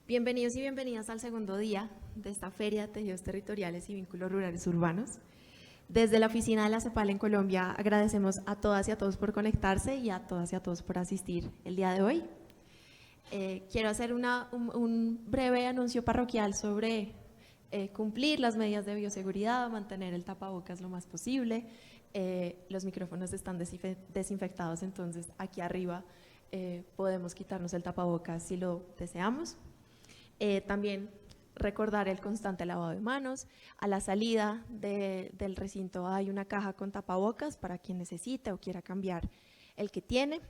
Bienvenidos y bienvenidas al segundo día de esta Feria de Tejidos Territoriales y Vínculos Rurales Urbanos. Desde la oficina de la CEPAL en Colombia agradecemos a todas y a todos por conectarse y a todas y a todos por asistir el día de hoy. Quiero hacer un breve anuncio parroquial sobre cumplir las medidas de bioseguridad, mantener el tapabocas lo más posible. Los micrófonos están desinfectados, entonces aquí arriba podemos quitarnos el tapabocas si lo deseamos. También recordar el constante lavado de manos. A la salida del recinto hay una caja con tapabocas para quien necesite o quiera cambiar el que tiene.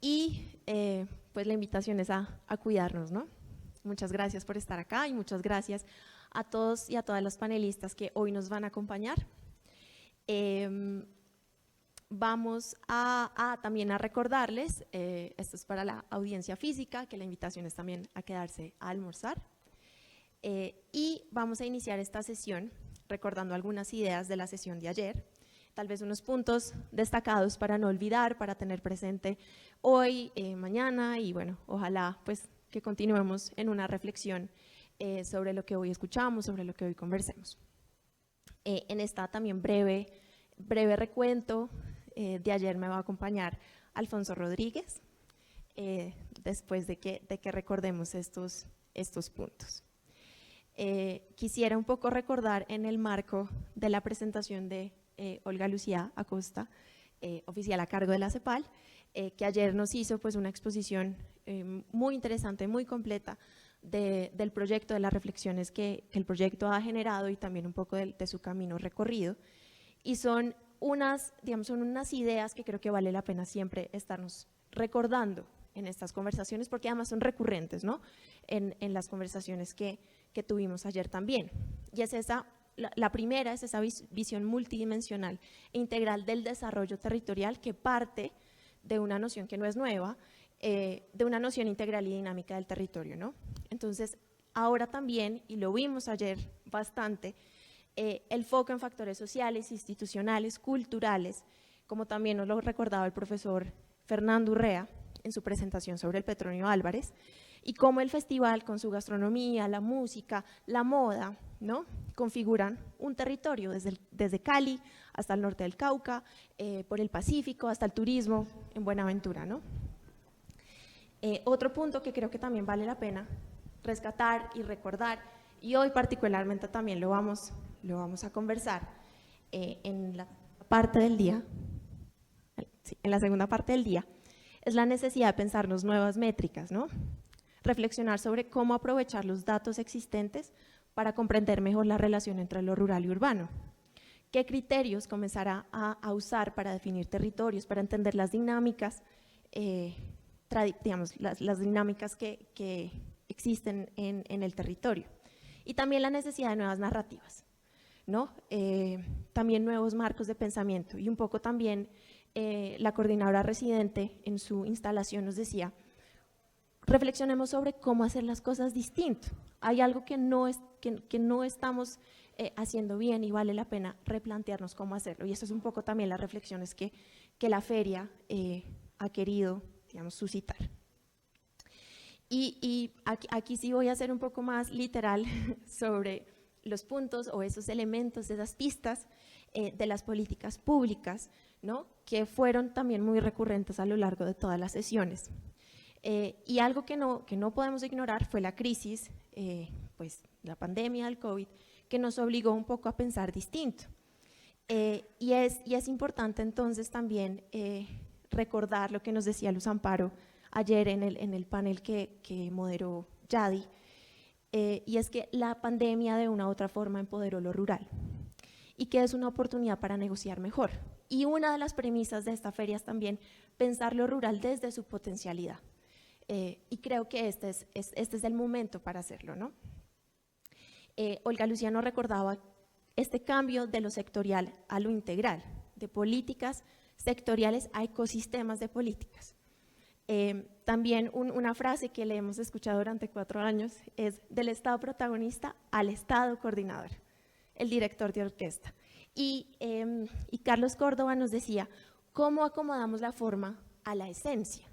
Y pues la invitación es a cuidarnos, ¿no? Muchas gracias por estar acá y muchas gracias a todos y a todas las panelistas que hoy nos van a acompañar. Vamos también a recordarles, esto es para la audiencia física, que la invitación es también a quedarse a almorzar. Y vamos a iniciar esta sesión recordando algunas ideas de la sesión de ayer, tal vez unos puntos destacados para no olvidar, para tener presente hoy, mañana y bueno, ojalá pues que continuemos en una reflexión sobre lo que hoy escuchamos, sobre lo que hoy conversemos. En esta también breve recuento de ayer me va a acompañar Alfonso Rodríguez, después de que recordemos estos puntos. Quisiera un poco recordar en el marco de la presentación de Olga Lucía Acosta, oficial a cargo de la CEPAL, que ayer nos hizo pues una exposición muy interesante, muy completa del proyecto, de las reflexiones que el proyecto ha generado y también un poco de su camino recorrido. Y son unas ideas que creo que vale la pena siempre estarnos recordando en estas conversaciones, porque además son recurrentes, ¿no? En las conversaciones que tuvimos ayer también. Y es la primera es esa visión multidimensional e integral del desarrollo territorial que parte de una noción que no es nueva, de una noción integral y dinámica del territorio, ¿no? Entonces, ahora también, y lo vimos ayer bastante, el foco en factores sociales, institucionales, culturales, como también nos lo recordaba el profesor Fernando Urrea en su presentación sobre el Petronio Álvarez, y cómo el festival con su gastronomía, la música, la moda, ¿no?, configuran un territorio desde Cali hasta el norte del Cauca, por el Pacífico hasta el turismo en Buenaventura, ¿no? Otro punto que creo que también vale la pena rescatar y recordar, y hoy particularmente también lo vamos a conversar en la parte del día, en la segunda parte del día, es la necesidad de pensarnos nuevas métricas, ¿no? Reflexionar sobre cómo aprovechar los datos existentes para comprender mejor la relación entre lo rural y urbano. ¿Qué criterios comenzar a usar para definir territorios, para entender las dinámicas, las dinámicas que existen en el territorio? Y también la necesidad de nuevas narrativas, ¿no? También nuevos marcos de pensamiento. Y un poco también la coordinadora residente en su instalación nos decía, reflexionemos sobre cómo hacer las cosas distinto. Hay algo que no estamos haciendo bien y vale la pena replantearnos cómo hacerlo. Y eso es un poco también las reflexiones que la feria ha querido, digamos, suscitar. Y aquí sí voy a ser un poco más literal sobre los puntos o esos elementos, esas pistas de las políticas públicas, ¿no?, que fueron también muy recurrentes a lo largo de todas las sesiones. Y algo que no podemos ignorar fue la crisis, pues la pandemia del COVID, que nos obligó un poco a pensar distinto. Y es importante entonces también recordar lo que nos decía Luz Amparo ayer en el panel que moderó Yadi, y es que la pandemia de una u otra forma empoderó lo rural y que es una oportunidad para negociar mejor. Y una de las premisas de esta feria es también pensar lo rural desde su potencialidad. Y creo que este es el momento para hacerlo, ¿no? Olga Lucía nos recordaba este cambio de lo sectorial a lo integral, de políticas sectoriales a ecosistemas de políticas. También una frase que le hemos escuchado durante 4 años es del Estado protagonista al Estado coordinador, el director de orquesta. Y Carlos Córdoba nos decía, ¿cómo acomodamos la forma a la esencia?,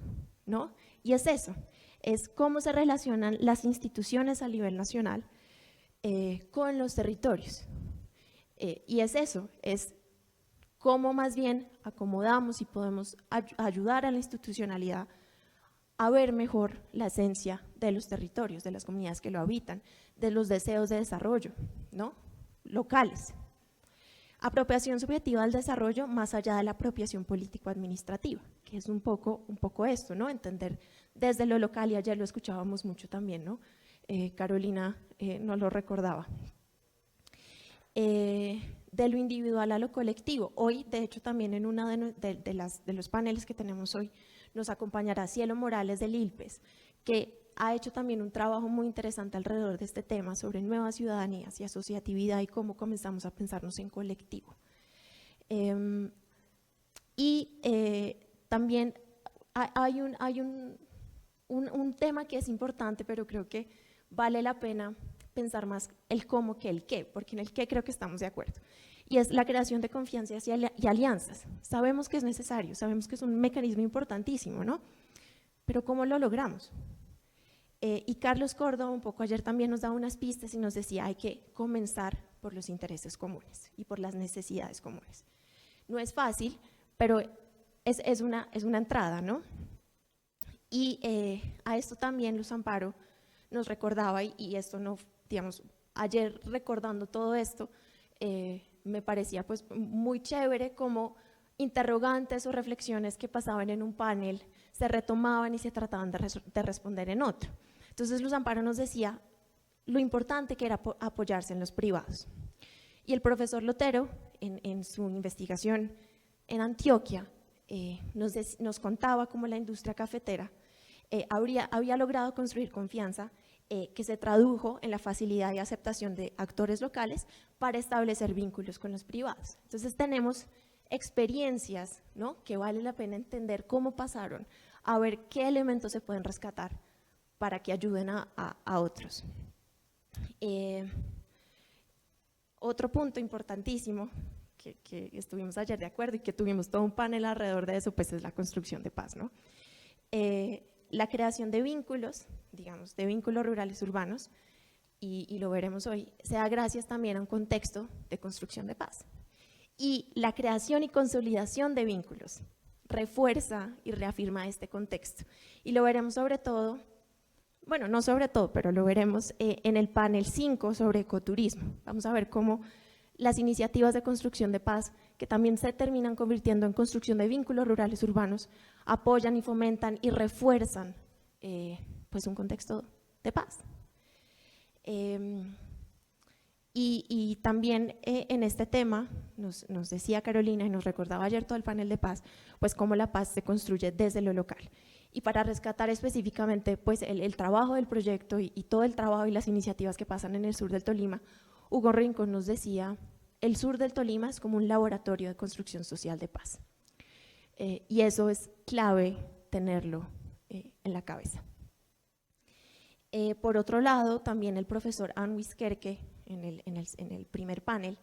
¿no? Y es eso, es cómo se relacionan las instituciones a nivel nacional con los territorios. Y es eso, es cómo más bien acomodamos y podemos ayudar a la institucionalidad a ver mejor la esencia de los territorios, de las comunidades que lo habitan, de los deseos de desarrollo, ¿no? Locales. Apropiación subjetiva del desarrollo más allá de la apropiación político-administrativa, que es un poco esto, ¿no? Entender desde lo local, y ayer lo escuchábamos mucho también, ¿no? Carolina nos lo recordaba. De lo individual a lo colectivo. Hoy, de hecho, también en uno de los paneles que tenemos hoy, nos acompañará Cielo Morales del ILPES, que ha hecho también un trabajo muy interesante alrededor de este tema sobre nuevas ciudadanías y asociatividad y cómo comenzamos a pensarnos en colectivo. También hay un tema que es importante, pero creo que vale la pena pensar más el cómo que el qué, porque en el qué creo que estamos de acuerdo. Y es la creación de confianzas y alianzas. Sabemos que es necesario, sabemos que es un mecanismo importantísimo, ¿no? Pero ¿cómo lo logramos? Y Carlos Córdoba un poco ayer también nos daba unas pistas y nos decía hay que comenzar por los intereses comunes y por las necesidades comunes. No es fácil, pero es una entrada, ¿no? Y a esto también Luz Amparo nos recordaba, y esto no, digamos, ayer recordando todo esto, me parecía pues muy chévere como interrogantes o reflexiones que pasaban en un panel se retomaban y se trataban de responder en otro. Entonces Luz Amparo nos decía lo importante que era apoyarse en los privados. Y el profesor Lotero, en su investigación en Antioquia, nos contaba cómo la industria cafetera había logrado construir confianza que se tradujo en la facilidad y aceptación de actores locales para establecer vínculos con los privados. Entonces tenemos experiencias, ¿no?, que vale la pena entender cómo pasaron, a ver qué elementos se pueden rescatar para que ayuden a otros. Otro punto importantísimo que estuvimos ayer de acuerdo y que tuvimos todo un panel alrededor de eso, pues es la construcción de paz, ¿no? La creación de vínculos, digamos, de vínculos rurales urbanos, y lo veremos hoy, se da gracias también a un contexto de construcción de paz. Y la creación y consolidación de vínculos refuerza y reafirma este contexto. Y lo veremos sobre todo, bueno, no sobre todo, pero lo veremos en el panel 5 sobre ecoturismo. Vamos a ver cómo las iniciativas de construcción de paz, que también se terminan convirtiendo en construcción de vínculos rurales urbanos, apoyan y fomentan y refuerzan pues un contexto de paz. Y también en este tema nos decía Carolina y nos recordaba ayer todo el panel de paz, pues cómo la paz se construye desde lo local. Y para rescatar específicamente pues el trabajo del proyecto y todo el trabajo y las iniciativas que pasan en el sur del Tolima, Hugo Rincón nos decía, el sur del Tolima es como un laboratorio de construcción social de paz. Y eso es clave tenerlo en la cabeza. Por otro lado, también el profesor Anwis Kerke, en el primer panel,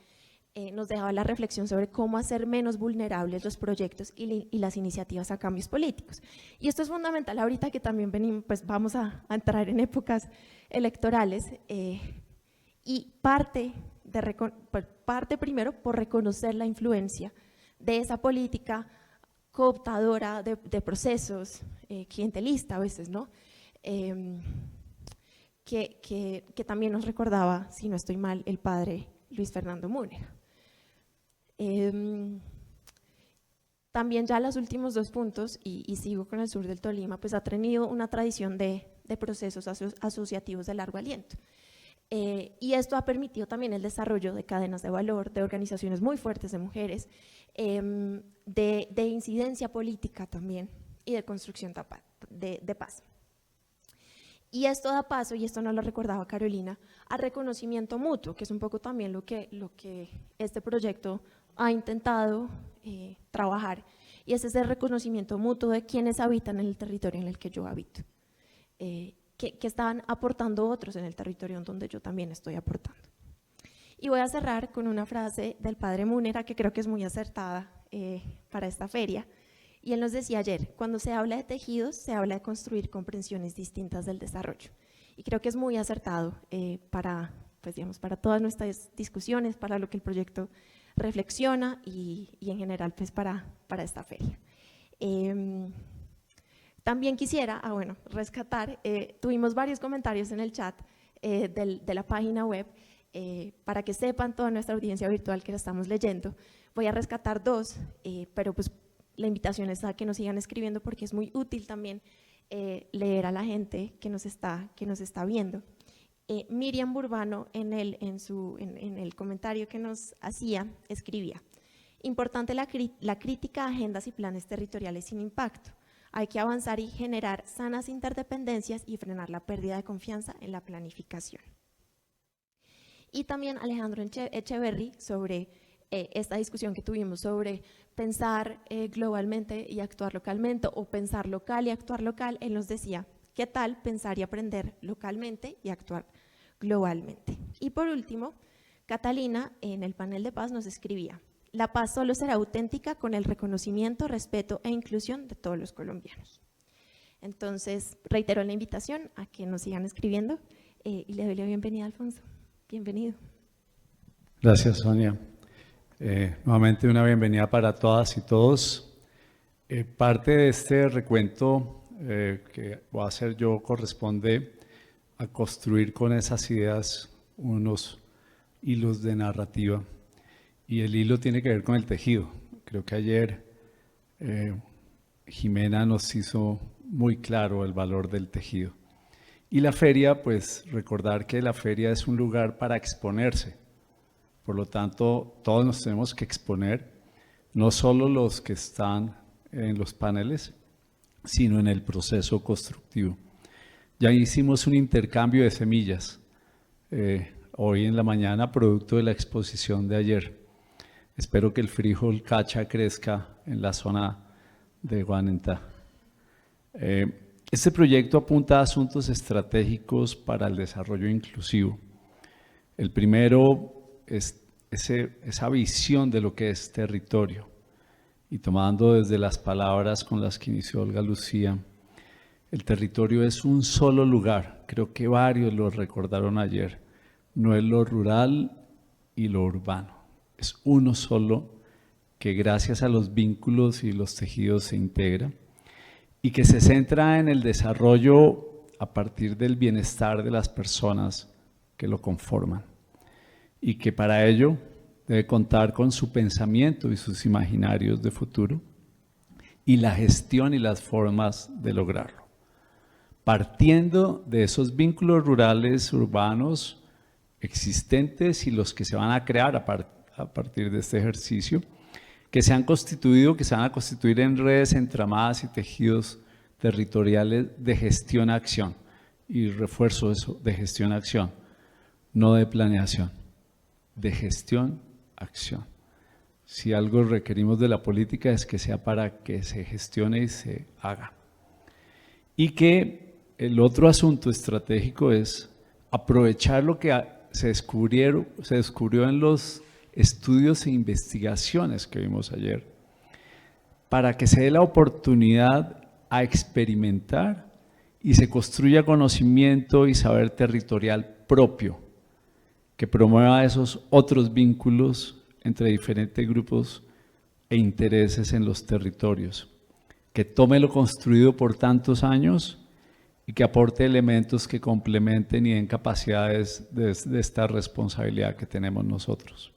nos dejaba la reflexión sobre cómo hacer menos vulnerables los proyectos y las iniciativas a cambios políticos. Y esto es fundamental ahorita que también pues vamos a entrar en épocas electorales, y parte primero por reconocer la influencia de esa política cooptadora de procesos, clientelista a veces, ¿no? Que también nos recordaba, si no estoy mal, el padre Luis Fernando Múnera. También ya los últimos dos puntos, y sigo con el sur del Tolima, pues ha tenido una tradición de procesos asociativos de largo aliento. Y esto ha permitido también el desarrollo de cadenas de valor, de organizaciones muy fuertes de mujeres, de incidencia política también y de construcción de paz. Y esto da paso, y esto nos lo recordaba Carolina, a reconocimiento mutuo, que es un poco también lo que este proyecto ha intentado trabajar, y es ese reconocimiento mutuo de quienes habitan en el territorio en el que yo habito, que están aportando otros en el territorio en donde yo también estoy aportando. Y voy a cerrar con una frase del padre Múnera que creo que es muy acertada para esta feria, Y él nos decía ayer, cuando se habla de tejidos, se habla de construir comprensiones distintas del desarrollo. Y creo que es muy acertado para todas nuestras discusiones, para lo que el proyecto reflexiona y en general pues para esta feria. También quisiera, rescatar, tuvimos varios comentarios en el chat de la página web, para que sepan toda nuestra audiencia virtual que la estamos leyendo. Voy a rescatar dos, pero pues la invitación es a que nos sigan escribiendo porque es muy útil también leer a la gente que nos está viendo. Miriam Burbano en el comentario que nos hacía, escribía: importante la crítica a agendas y planes territoriales sin impacto. Hay que avanzar y generar sanas interdependencias y frenar la pérdida de confianza en la planificación. Y también Alejandro Echeverry sobre esta discusión que tuvimos sobre pensar globalmente y actuar localmente, o pensar local y actuar local. Él nos decía, ¿qué tal pensar y aprender localmente y actuar globalmente? Y por último, Catalina en el panel de paz nos escribía: la paz solo será auténtica con el reconocimiento, respeto e inclusión de todos los colombianos. Entonces, reitero la invitación a que nos sigan escribiendo y le doy la bienvenida a Alfonso. Bienvenido. Gracias, Sonia. Nuevamente una bienvenida para todas y todos. Parte de este recuento que voy a hacer yo corresponde a construir con esas ideas unos hilos de narrativa, y el hilo tiene que ver con el tejido. Creo que ayer Jimena nos hizo muy claro el valor del tejido. Y la feria, pues recordar que la feria es un lugar para exponerse. Por lo tanto, todos nos tenemos que exponer, no solo los que están en los paneles, sino en el proceso constructivo. Ya hicimos un intercambio de semillas hoy en la mañana, producto de la exposición de ayer. Espero que el frijol cacha crezca en la zona de Guanentá. Este proyecto apunta a asuntos estratégicos para el desarrollo inclusivo. El primero es esa visión de lo que es territorio, y tomando desde las palabras con las que inició Olga Lucía, el territorio es un solo lugar. Creo que varios lo recordaron ayer. No es lo rural y lo urbano, es uno solo que gracias a los vínculos y los tejidos se integra, y que se centra en el desarrollo a partir del bienestar de las personas que lo conforman, y que para ello debe contar con su pensamiento y sus imaginarios de futuro, y la gestión y las formas de lograrlo. Partiendo de esos vínculos rurales, urbanos, existentes y los que se van a crear a partir de este ejercicio, que se han constituido, que se van a constituir en redes entramadas y tejidos territoriales de gestión-acción. Y refuerzo eso, de gestión-acción, no de planeación, de gestión-acción. Si algo requerimos de la política es que sea para que se gestione y se haga. Y que el otro asunto estratégico es aprovechar lo que se descubrió en los estudios e investigaciones que vimos ayer, para que se dé la oportunidad a experimentar y se construya conocimiento y saber territorial propio, que promueva esos otros vínculos entre diferentes grupos e intereses en los territorios, que tome lo construido por tantos años y que aporte elementos que complementen y den capacidades de esta responsabilidad que tenemos nosotros.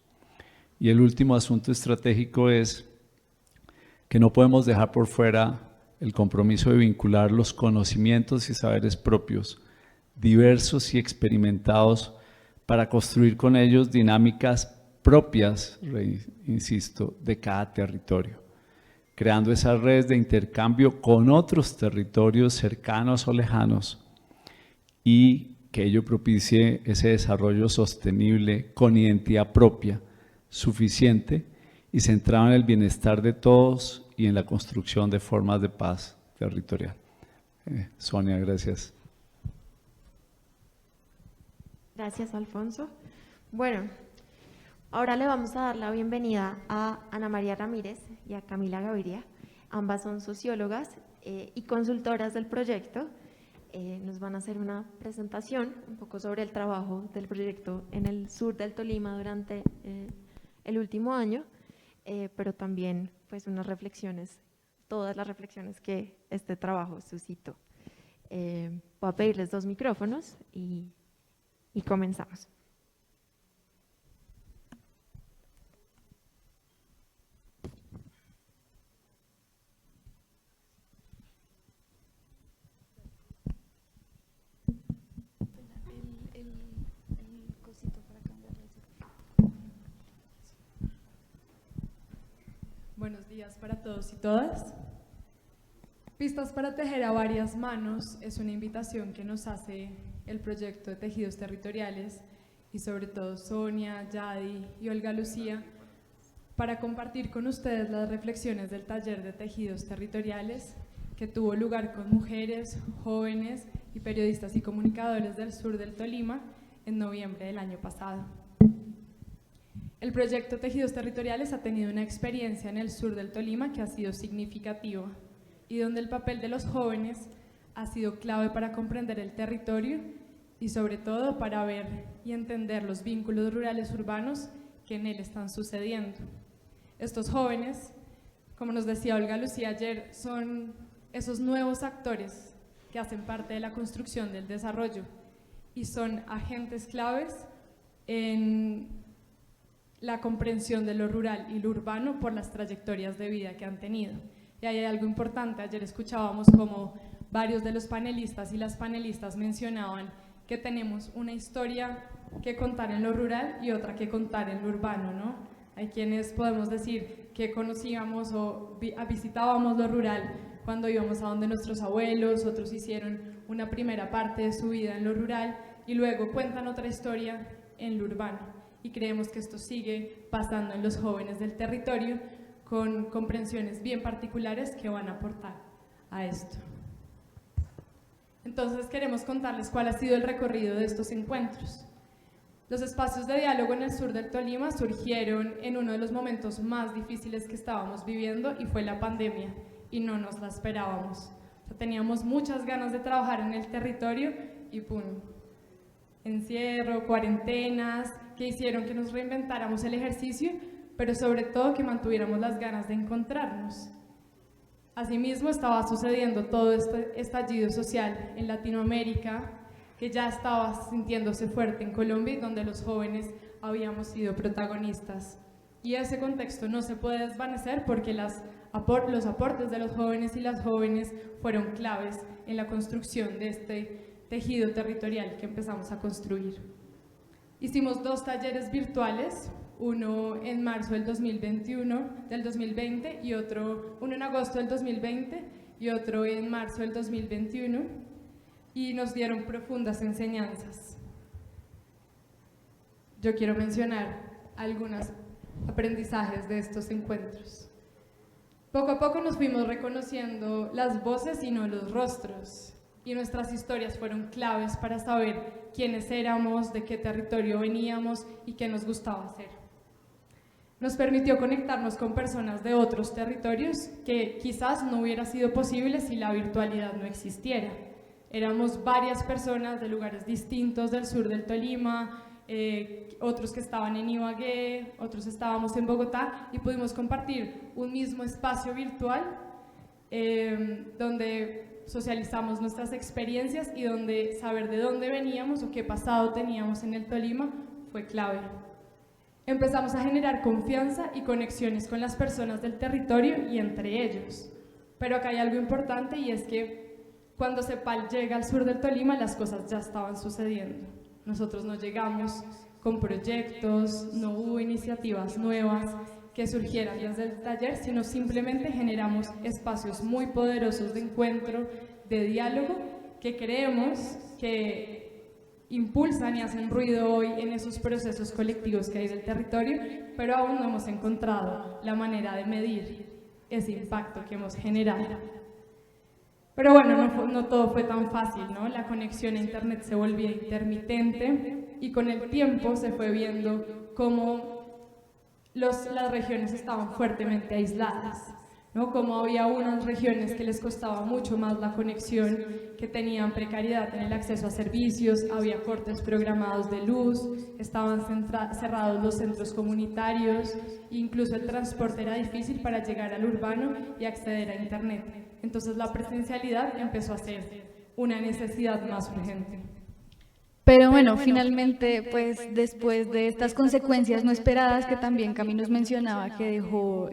Y el último asunto estratégico es que no podemos dejar por fuera el compromiso de vincular los conocimientos y saberes propios, diversos y experimentados, para construir con ellos dinámicas propias, insisto, de cada territorio, creando esas redes de intercambio con otros territorios cercanos o lejanos, y que ello propicie ese desarrollo sostenible con identidad propia, suficiente y centrado en el bienestar de todos y en la construcción de formas de paz territorial. Sonia, gracias. Gracias, Alfonso. Bueno, ahora le vamos a dar la bienvenida a Ana María Ramírez y a Camila Gaviria. Ambas son sociólogas y consultoras del proyecto. Nos van a hacer una presentación un poco sobre el trabajo del proyecto en el sur del Tolima durante el último año, pero también pues unas reflexiones, todas las reflexiones que este trabajo suscitó. Voy a pedirles 2 micrófonos y comenzamos. Buenos días para todos y todas. Pistas para tejer a varias manos es una invitación que nos hace el proyecto de tejidos territoriales y sobre todo Sonia, Yadi y Olga Lucía para compartir con ustedes las reflexiones del taller de tejidos territoriales que tuvo lugar con mujeres, jóvenes y periodistas y comunicadores del sur del Tolima en noviembre del año pasado. El proyecto Tejidos Territoriales ha tenido una experiencia en el sur del Tolima que ha sido significativa y donde el papel de los jóvenes ha sido clave para comprender el territorio y sobre todo para ver y entender los vínculos rurales urbanos que en él están sucediendo. Estos jóvenes, como nos decía Olga Lucía ayer, son esos nuevos actores que hacen parte de la construcción del desarrollo y son agentes claves en la comprensión de lo rural y lo urbano por las trayectorias de vida que han tenido. Y ahí hay algo importante, ayer escuchábamos como varios de los panelistas y las panelistas mencionaban que tenemos una historia que contar en lo rural y otra que contar en lo urbano, ¿no? Hay quienes podemos decir que conocíamos o visitábamos lo rural cuando íbamos a donde nuestros abuelos, otros hicieron una primera parte de su vida en lo rural y luego cuentan otra historia en lo urbano. Y creemos que esto sigue pasando en los jóvenes del territorio con comprensiones bien particulares que van a aportar a esto. Entonces queremos contarles cuál ha sido el recorrido de estos encuentros. Los espacios de diálogo en el sur del Tolima surgieron en uno de los momentos más difíciles que estábamos viviendo y fue la pandemia y no nos la esperábamos. O sea, teníamos muchas ganas de trabajar en el territorio y ¡pum! Encierro, cuarentenas, que hicieron que nos reinventáramos el ejercicio, pero sobre todo que mantuviéramos las ganas de encontrarnos. Asimismo, estaba sucediendo todo este estallido social en Latinoamérica, que ya estaba sintiéndose fuerte en Colombia y donde los jóvenes habíamos sido protagonistas. Y ese contexto no se puede desvanecer porque los aportes de los jóvenes y las jóvenes fueron claves en la construcción de este tejido territorial que empezamos a construir. Hicimos 2 talleres virtuales, uno en marzo del 2020 y uno en agosto del 2020 y otro en marzo del 2021 y nos dieron profundas enseñanzas. Yo quiero mencionar algunos aprendizajes de estos encuentros. Poco a poco nos fuimos reconociendo las voces y no los rostros. Y nuestras historias fueron claves para saber quiénes éramos, de qué territorio veníamos y qué nos gustaba hacer. Nos permitió conectarnos con personas de otros territorios que quizás no hubiera sido posible si la virtualidad no existiera. Éramos varias personas de lugares distintos del sur del Tolima, otros que estaban en Ibagué, otros estábamos en Bogotá y pudimos compartir un mismo espacio virtual donde socializamos nuestras experiencias y donde saber de dónde veníamos o qué pasado teníamos en el Tolima fue clave. Empezamos a generar confianza y conexiones con las personas del territorio y entre ellos. Pero acá hay algo importante y es que cuando CEPAL llega al sur del Tolima las cosas ya estaban sucediendo. Nosotros no llegamos con proyectos, no hubo iniciativas nuevas que surgieran desde el taller, sino simplemente generamos espacios muy poderosos de encuentro, de diálogo, que creemos que impulsan y hacen ruido hoy en esos procesos colectivos que hay del territorio, pero aún no hemos encontrado la manera de medir ese impacto que hemos generado. Pero bueno, no todo fue tan fácil, ¿no? La conexión a internet se volvía intermitente y con el tiempo se fue viendo cómo las regiones estaban fuertemente aisladas. ¿no? Como había unas regiones que les costaba mucho más la conexión, que tenían precariedad en el acceso a servicios, había cortes programados de luz, estaban cerrados los centros comunitarios, incluso el transporte era difícil para llegar al urbano y acceder a internet. Entonces la presencialidad empezó a ser una necesidad más urgente. Pero bueno, finalmente, pues después de estas consecuencias no esperadas que también Cami nos mencionaba, que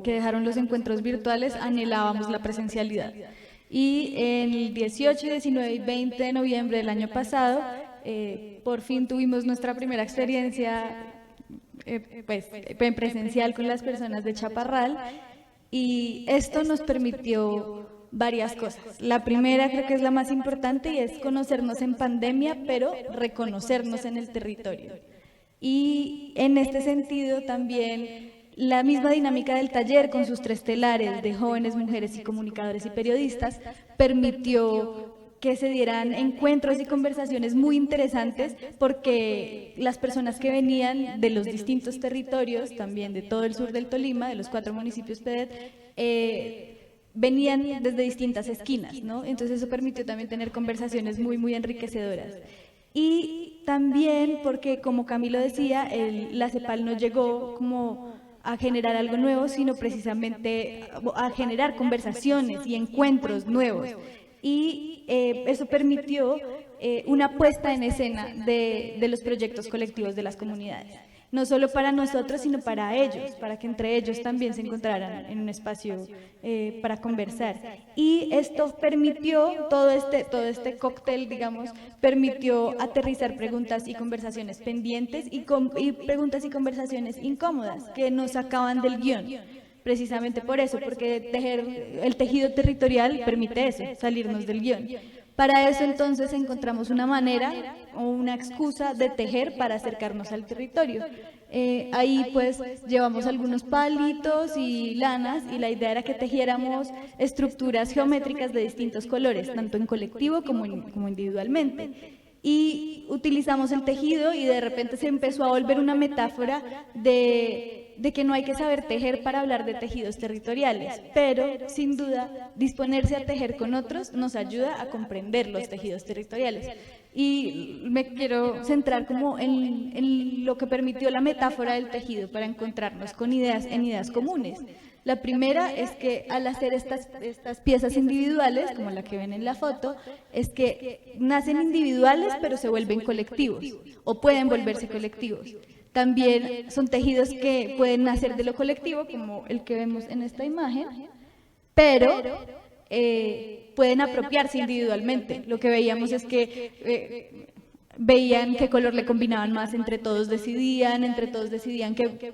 dejaron los encuentros virtuales, anhelábamos la presencialidad. Y en el 18, 19 y 20 de noviembre del año pasado, por fin tuvimos nuestra primera experiencia pues, en presencial con las personas de Chaparral, y esto nos permitió varias cosas. La primera, creo que es la más importante, y es conocernos en pandemia, pero reconocernos en el territorio. Y en este sentido también la misma dinámica del taller con sus 3 telares de jóvenes, mujeres y comunicadores y periodistas permitió que se dieran encuentros y conversaciones muy interesantes, porque las personas que venían de los distintos territorios, también de todo el sur del Tolima, de los 4 municipios PEDET, venían desde distintas esquinas, ¿no? Entonces eso permitió también tener conversaciones muy enriquecedoras. Y también porque, como Camilo decía, la CEPAL no llegó como a generar algo nuevo, sino precisamente a generar conversaciones y encuentros nuevos. Y eso permitió una puesta en escena de los proyectos colectivos de las comunidades. No solo para nosotros, sino para ellos, para que entre ellos también se encontraran en un espacio para conversar. Y esto permitió, todo este cóctel, digamos, permitió aterrizar preguntas y conversaciones pendientes y preguntas y conversaciones incómodas que nos sacaban del guión. Precisamente por eso, porque el tejido territorial permite eso, salirnos del guión. Para eso entonces encontramos una manera o una excusa de tejer para acercarnos al territorio. Ahí pues llevamos algunos palitos y lanas, y la idea era que tejiéramos estructuras geométricas de distintos colores, tanto en colectivo como individualmente. Y utilizamos el tejido, y de repente se empezó a volver una metáfora de que no hay que saber tejer para hablar de tejidos territoriales, pero sin duda disponerse a tejer con otros nos ayuda a comprender los tejidos territoriales. Y me quiero centrar como en lo que permitió la metáfora del tejido para encontrarnos con ideas comunes. La primera es que al hacer estas piezas individuales, como la que ven en la foto, es que nacen individuales pero se vuelven colectivos, o pueden volverse colectivos. También son tejidos que pueden nacer de lo colectivo, como el que vemos en esta imagen, pero pueden apropiarse individualmente. Lo que veíamos es que veían qué color le combinaban más, entre todos decidían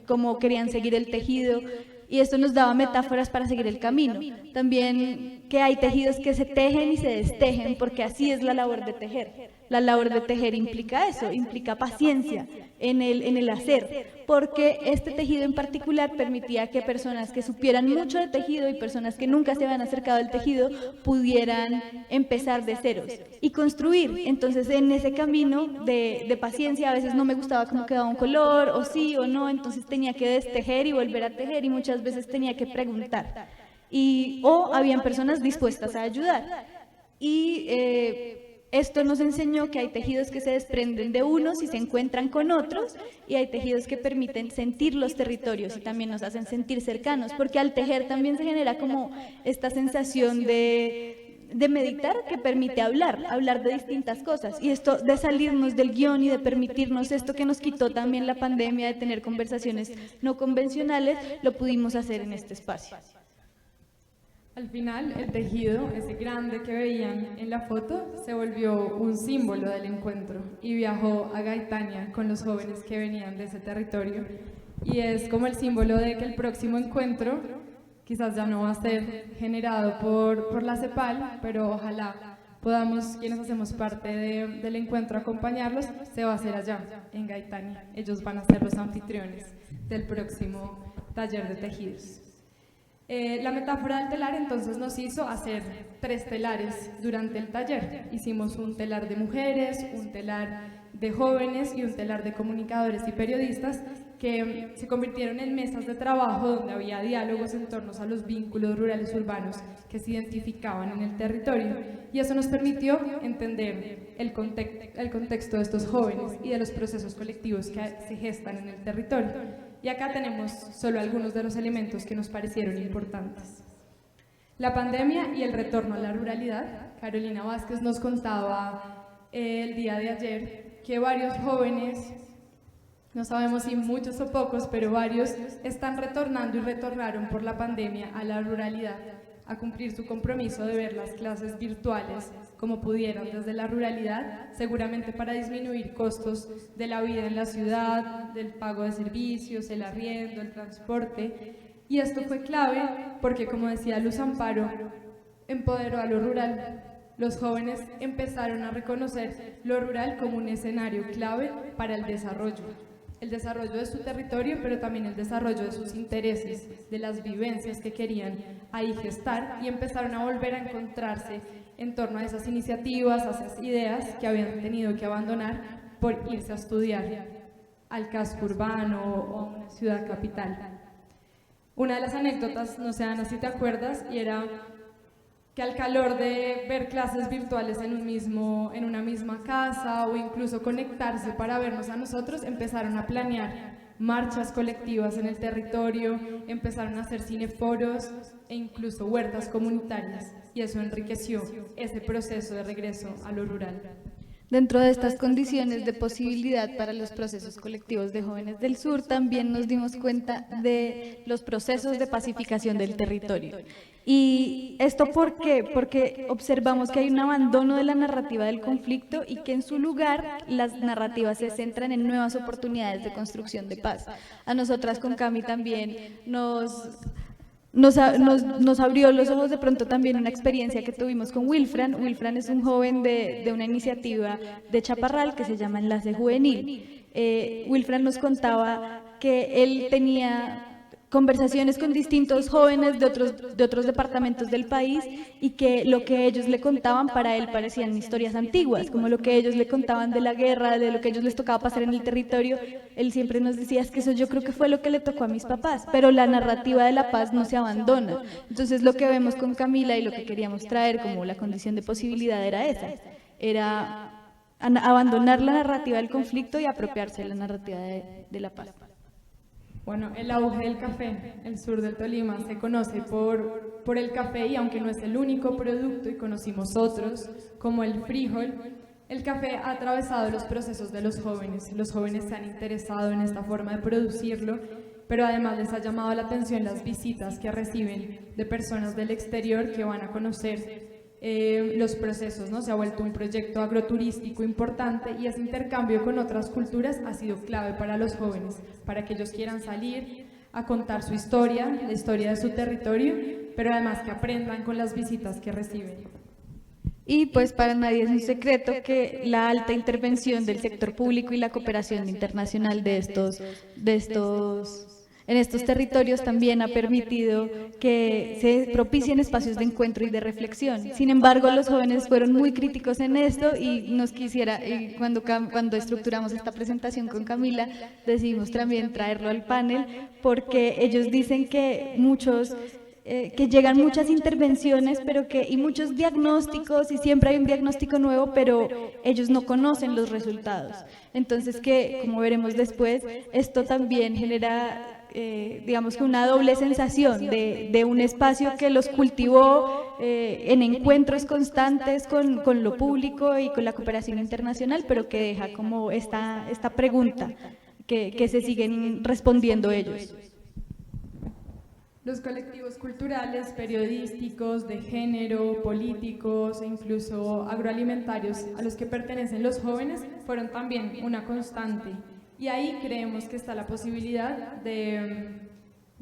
cómo querían seguir el tejido, y esto nos daba metáforas para seguir el camino. También que hay tejidos que se tejen y se destejen, porque así es la labor de tejer. La labor de tejer implica eso, implica paciencia en el hacer, porque este tejido en particular permitía que personas que supieran mucho de tejido y personas que nunca se habían acercado al tejido pudieran empezar de ceros y construir. Entonces, en ese camino de paciencia, a veces no me gustaba cómo quedaba un color, o sí o no, entonces tenía que destejer y volver a tejer, y muchas veces tenía que preguntar. O habían personas dispuestas a ayudar. Y esto nos enseñó que hay tejidos que se desprenden de unos y se encuentran con otros, y hay tejidos que permiten sentir los territorios y también nos hacen sentir cercanos, porque al tejer también se genera como esta sensación de meditar, que permite hablar de distintas cosas, y esto de salirnos del guión y de permitirnos esto que nos quitó también la pandemia, de tener conversaciones no convencionales, lo pudimos hacer en este espacio. Al final, el tejido, ese grande que veían en la foto, se volvió un símbolo del encuentro y viajó a Gaitania con los jóvenes que venían de ese territorio. Y es como el símbolo de que el próximo encuentro quizás ya no va a ser generado por la CEPAL, pero ojalá podamos, quienes hacemos parte del encuentro, acompañarlos. Se va a hacer allá, en Gaitania. Ellos van a ser los anfitriones del próximo taller de tejidos. La metáfora del telar entonces nos hizo hacer 3 telares durante el taller. Hicimos un telar de mujeres, un telar de jóvenes y un telar de comunicadores y periodistas que se convirtieron en mesas de trabajo donde había diálogos en torno a los vínculos rurales urbanos que se identificaban en el territorio. Y eso nos permitió entender el contexto de estos jóvenes y de los procesos colectivos que se gestan en el territorio. Y acá tenemos solo algunos de los elementos que nos parecieron importantes. La pandemia y el retorno a la ruralidad. Carolina Vázquez nos contaba el día de ayer que varios jóvenes, no sabemos si muchos o pocos, pero varios están retornando y retornaron por la pandemia a la ruralidad, a cumplir su compromiso de ver las clases virtuales como pudieran desde la ruralidad, seguramente para disminuir costos de la vida en la ciudad, del pago de servicios, el arriendo, el transporte. Y esto fue clave porque, como decía Luz Amparo, empoderó a lo rural. Los jóvenes empezaron a reconocer lo rural como un escenario clave para el desarrollo de su territorio, pero también el desarrollo de sus intereses, de las vivencias que querían ahí gestar, y empezaron a volver a encontrarse en torno a esas iniciativas, a esas ideas que habían tenido que abandonar por irse a estudiar al casco urbano o a una ciudad capital. Una de las anécdotas, no sé Ana si te acuerdas, y era que al calor de ver clases virtuales en una misma casa o incluso conectarse para vernos a nosotros, empezaron a planear marchas colectivas en el territorio, empezaron a hacer cineforos e incluso huertas comunitarias, y eso enriqueció ese proceso de regreso a lo rural. Dentro de estas condiciones de posibilidad para los procesos colectivos de jóvenes del sur, también nos dimos cuenta de los procesos de pacificación del territorio. ¿Y esto por qué? Porque observamos que hay un abandono de la narrativa del conflicto y que en su lugar las narrativas se centran en nuevas oportunidades de construcción de paz. A nosotras con Cami también nos abrió los ojos de pronto también una experiencia que tuvimos con Wilfran. Wilfran es un joven de una iniciativa de Chaparral que se llama Enlace Juvenil. Wilfran nos contaba que él tenía conversaciones con distintos jóvenes de otros departamentos del país y que lo que ellos le contaban para él parecían historias antiguas, como lo que ellos le contaban de la guerra, de lo que ellos les tocaba pasar en el territorio. Él siempre nos decía, es que eso yo creo que fue lo que le tocó a mis papás, pero la narrativa de la paz no se abandona. Entonces lo que vemos con Camila y lo que queríamos traer como la condición de posibilidad era esa, era abandonar la narrativa del conflicto y apropiarse de la narrativa de la paz. Bueno, el auge del café, el sur del Tolima, se conoce por el café, y aunque no es el único producto y conocimos otros, como el frijol, el café ha atravesado los procesos de los jóvenes. Los jóvenes se han interesado en esta forma de producirlo, pero además les ha llamado la atención las visitas que reciben de personas del exterior que van a conocer los procesos, ¿no? Se ha vuelto un proyecto agroturístico importante, y ese intercambio con otras culturas ha sido clave para los jóvenes, para que ellos quieran salir a contar su historia, la historia de su territorio, pero además que aprendan con las visitas que reciben. Y pues para nadie es un secreto que la alta intervención del sector público y la cooperación internacional en estos territorios también ha permitido que se propicien espacios de encuentro y de reflexión. Sin embargo, los jóvenes fueron muy críticos en esto y cuando estructuramos esta presentación con Camila, decidimos también traerlo al panel, porque ellos dicen que que llegan muchas intervenciones y muchos diagnósticos, y siempre hay un diagnóstico nuevo, pero ellos no conocen los resultados. Entonces, que como veremos después, esto también genera digamos que una doble sensación de un espacio que los cultivó en encuentros constantes con lo público y con la cooperación internacional, pero que deja como esta pregunta que se siguen respondiendo ellos. Los colectivos culturales, periodísticos, de género, políticos e incluso agroalimentarios a los que pertenecen los jóvenes fueron también una constante. Y ahí creemos que está la posibilidad de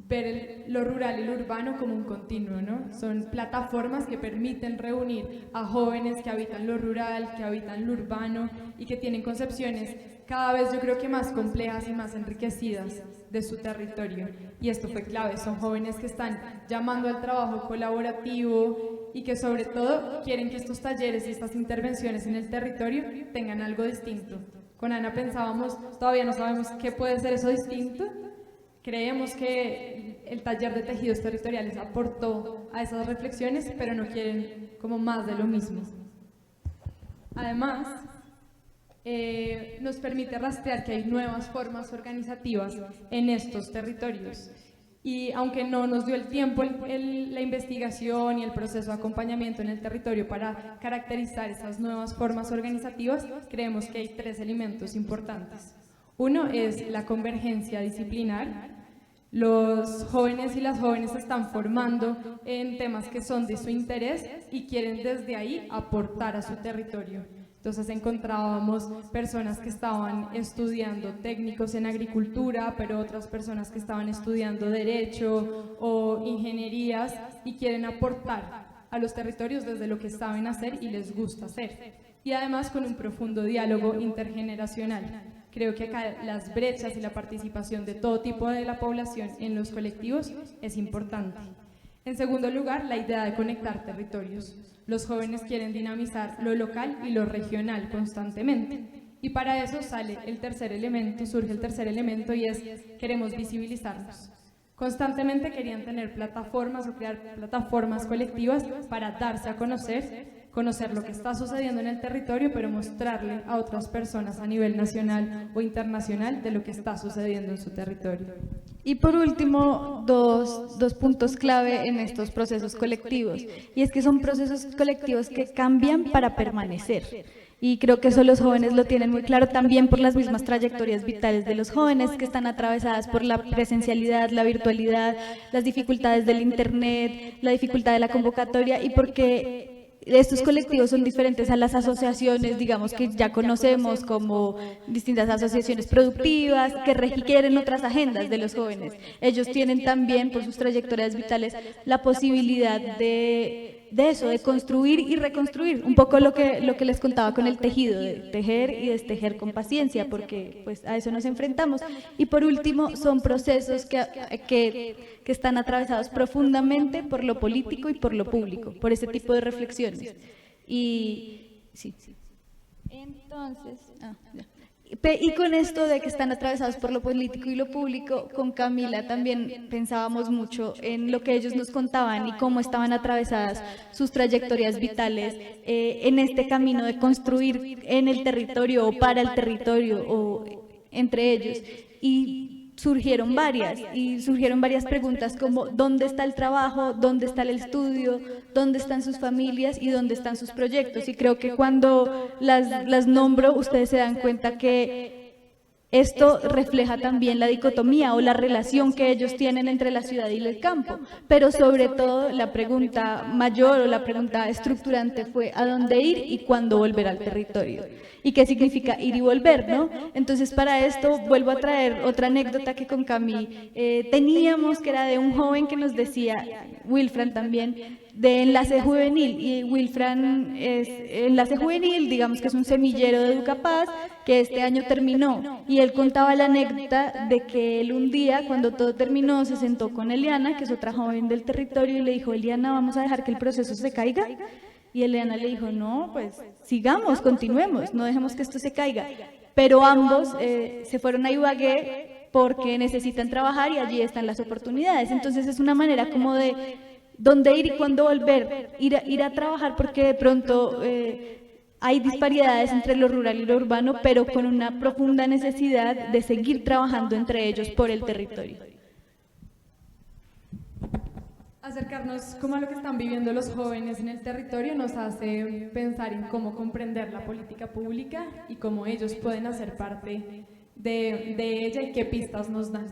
ver lo rural y lo urbano como un continuo, ¿no? Son plataformas que permiten reunir a jóvenes que habitan lo rural, que habitan lo urbano y que tienen concepciones cada vez yo creo que más complejas y más enriquecidas de su territorio. Y esto fue clave, son jóvenes que están llamando al trabajo colaborativo y que sobre todo quieren que estos talleres y estas intervenciones en el territorio tengan algo distinto. Con Ana pensábamos, todavía no sabemos qué puede ser eso distinto. Creemos que el taller de tejidos territoriales aportó a esas reflexiones, pero no quieren como más de lo mismo. Además, nos permite rastrear que hay nuevas formas organizativas en estos territorios. Y aunque no nos dio el tiempo la investigación y el proceso de acompañamiento en el territorio para caracterizar esas nuevas formas organizativas, creemos que hay 3 elementos importantes. Uno es la convergencia disciplinar. Los jóvenes y las jóvenes se están formando en temas que son de su interés y quieren desde ahí aportar a su territorio. Entonces encontrábamos personas que estaban estudiando técnicos en agricultura, pero otras personas que estaban estudiando derecho o ingenierías y quieren aportar a los territorios desde lo que saben hacer y les gusta hacer. Y además con un profundo diálogo intergeneracional. Creo que acá las brechas y la participación de todo tipo de la población en los colectivos es importante. En segundo lugar, la idea de conectar territorios. Los jóvenes quieren dinamizar lo local y lo regional constantemente. Y para eso surge el tercer elemento y es queremos visibilizarnos. Constantemente querían tener plataformas o crear plataformas colectivas para darse a conocer lo que está sucediendo en el territorio, pero mostrarle a otras personas a nivel nacional o internacional de lo que está sucediendo en su territorio. Y por último, dos puntos clave en estos procesos colectivos, y es que son procesos colectivos que cambian para permanecer. Y creo que eso los jóvenes lo tienen muy claro también por las mismas trayectorias vitales de los jóvenes que están atravesadas por la presencialidad, la virtualidad, las dificultades del internet, la dificultad de la convocatoria y porque estos colectivos son diferentes a las asociaciones, digamos, que ya conocemos como distintas asociaciones productivas que requieren otras agendas de los jóvenes. Ellos tienen también, por sus trayectorias vitales, la posibilidad de eso, de construir y reconstruir, un poco lo que les contaba con el tejido, de tejer y destejer con paciencia, porque pues a eso nos enfrentamos. Y por último, son procesos que están atravesados profundamente por lo político y por lo público, por ese tipo de reflexiones. Y sí. Entonces, y con esto de que están atravesados por lo político y lo público, con Camila también pensábamos mucho en lo que ellos nos contaban y cómo estaban atravesadas sus trayectorias vitales en este camino de construir en el territorio o para el territorio o entre ellos. Y surgieron varias preguntas como ¿dónde está el trabajo? ¿Dónde está el estudio? ¿Dónde están sus familias? ¿Y dónde están sus proyectos? Y creo que cuando las nombro, ustedes se dan cuenta que esto refleja también la dicotomía o la relación que ellos tienen entre la ciudad y el campo, pero sobre todo la pregunta mayor o la pregunta estructurante fue ¿a dónde ir y cuándo volver al territorio? ¿Y qué significa ir y volver, no? Entonces para esto vuelvo a traer otra anécdota que con Cami teníamos, que era de un joven que nos decía, Wilfran también, de Enlace Juvenil, y Wilfran es Enlace Juvenil, digamos que es un semillero de Educapaz que este año terminó, y él contaba la anécdota de que él un día, cuando todo terminó, se sentó con Eliana, que es otra joven del territorio, y le dijo, Eliana, ¿vamos a dejar que el proceso se caiga? Y Eliana le dijo, no, pues sigamos, continuemos, no dejemos que esto se caiga. Pero ambos se fueron a Ibagué porque necesitan trabajar y allí están las oportunidades. Entonces es una manera como de dónde ir y cuándo volver, ir a trabajar porque de pronto hay disparidades entre lo rural y lo urbano, pero con una profunda necesidad de seguir trabajando entre ellos por el territorio. Acercarnos como a lo que están viviendo los jóvenes en el territorio nos hace pensar en cómo comprender la política pública y cómo ellos pueden hacer parte de ella y qué pistas nos dan.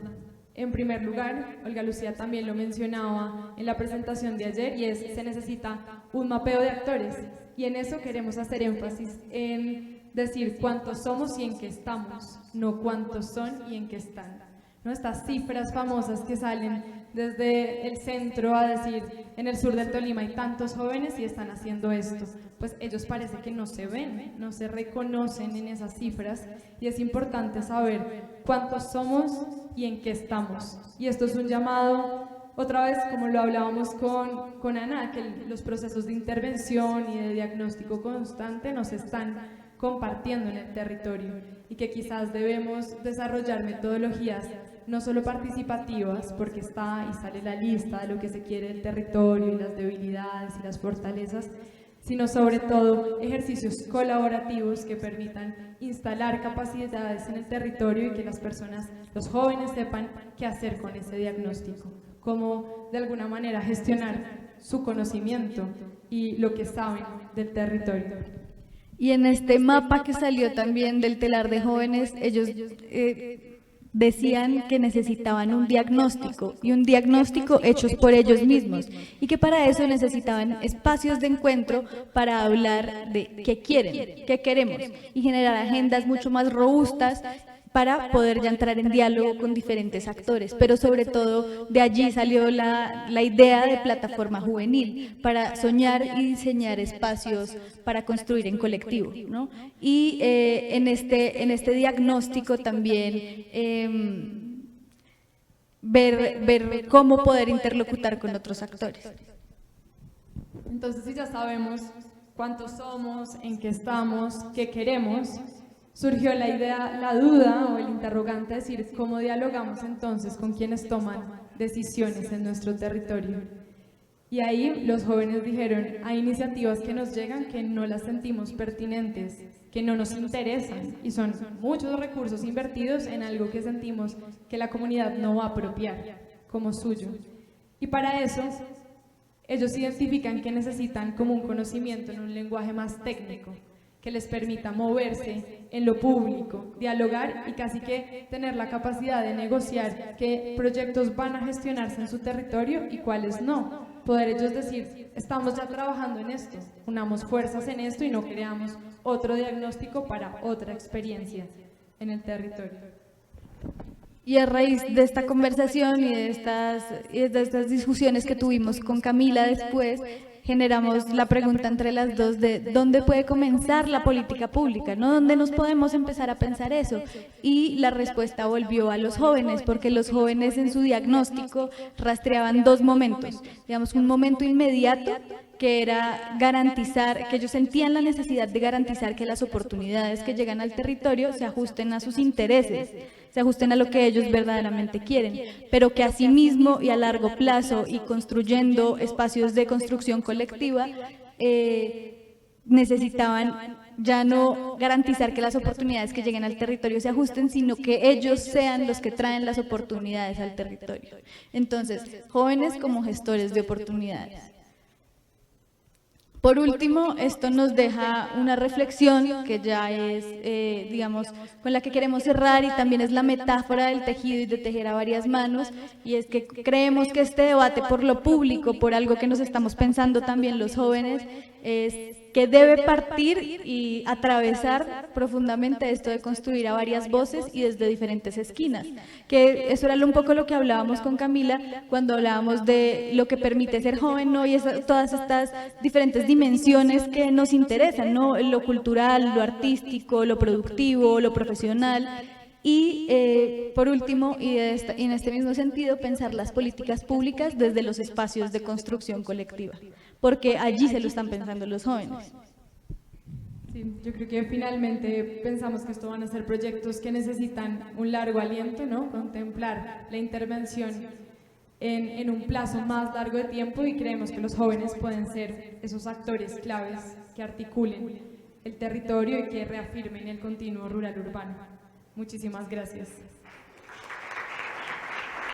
En primer lugar, Olga Lucía también lo mencionaba en la presentación de ayer, y se necesita un mapeo de actores, y en eso queremos hacer énfasis en decir cuántos somos y en qué estamos, no cuántos son y en qué están. ¿No? Estas cifras famosas que salen desde el centro a decir, en el sur del Tolima hay tantos jóvenes y están haciendo esto. Pues ellos parece que no se ven, no se reconocen en esas cifras, y es importante saber cuántos somos y en qué estamos. Y esto es un llamado, otra vez, como lo hablábamos con Ana, que los procesos de intervención y de diagnóstico constante nos están compartiendo en el territorio, y que quizás debemos desarrollar metodologías no solo participativas, porque está y sale la lista de lo que se quiere del territorio y las debilidades y las fortalezas, sino sobre todo ejercicios colaborativos que permitan instalar capacidades en el territorio y que las personas, los jóvenes, sepan qué hacer con ese diagnóstico, cómo de alguna manera gestionar su conocimiento y lo que saben del territorio. Y en este mapa que salió también del telar de jóvenes, ellos decían que necesitaban un diagnóstico, y un diagnóstico hechos por ellos mismos, y que para eso necesitaban espacios de encuentro para hablar de qué quieren, qué queremos, y generar agendas mucho más robustas para poder ya entrar en diálogo con diferentes actores, pero sobre todo de allí salió la idea de plataforma juvenil, para soñar y diseñar espacios para construir en colectivo, ¿no? Y en este diagnóstico también ver cómo poder interlocutar con otros actores. Entonces, si ya sabemos cuántos somos, en qué estamos, qué queremos, surgió la idea, la duda o el interrogante de decir cómo dialogamos entonces con quienes toman decisiones en nuestro territorio. Y ahí los jóvenes dijeron, hay iniciativas que nos llegan que no las sentimos pertinentes, que no nos interesan, y son muchos recursos invertidos en algo que sentimos que la comunidad no va a apropiar como suyo. Y para eso ellos identifican que necesitan como un conocimiento en un lenguaje más técnico, que les permita moverse en lo público, dialogar y casi que tener la capacidad de negociar qué proyectos van a gestionarse en su territorio y cuáles no. Poder ellos decir, estamos ya trabajando en esto, unamos fuerzas en esto y no creamos otro diagnóstico para otra experiencia en el territorio. Y a raíz de esta conversación y de estas discusiones que tuvimos con Camila después, generamos la pregunta entre las dos de dónde puede comenzar la política pública, ¿no? ¿Dónde nos podemos empezar a pensar eso? Y la respuesta volvió a los jóvenes, porque los jóvenes en su diagnóstico rastreaban dos momentos, digamos, un momento inmediato, que era garantizar, que ellos sentían la necesidad de garantizar que las oportunidades que llegan al territorio se ajusten a sus intereses, se ajusten a lo que ellos verdaderamente quieren, pero que asimismo y a largo plazo y construyendo espacios de construcción colectiva, necesitaban ya no garantizar que las oportunidades que lleguen al territorio se ajusten, sino que ellos sean los que traen las oportunidades al territorio. Entonces, jóvenes como gestores de oportunidades. Por último, esto nos deja una reflexión que ya es, digamos, con la que queremos cerrar, y también es la metáfora del tejido y de tejer a varias manos, y es que creemos que este debate por lo público, por algo que nos estamos pensando también los jóvenes, es que debe partir y atravesar profundamente esto de construir a varias voces y desde diferentes esquinas, que eso era un poco lo que hablábamos con Camila cuando hablábamos de lo que permite ser joven, ¿no? Y todas estas diferentes dimensiones que nos interesan, ¿no? Lo cultural, lo artístico, lo productivo, lo profesional. Y por último, y en este mismo sentido, pensar las políticas públicas desde los espacios de construcción colectiva, porque allí se lo están pensando los jóvenes. Sí, yo creo que finalmente pensamos que esto van a ser proyectos que necesitan un largo aliento, ¿no? Contemplar la intervención en un plazo más largo de tiempo, y creemos que los jóvenes pueden ser esos actores claves que articulen el territorio y que reafirmen el continuo rural-urbano. Muchísimas gracias.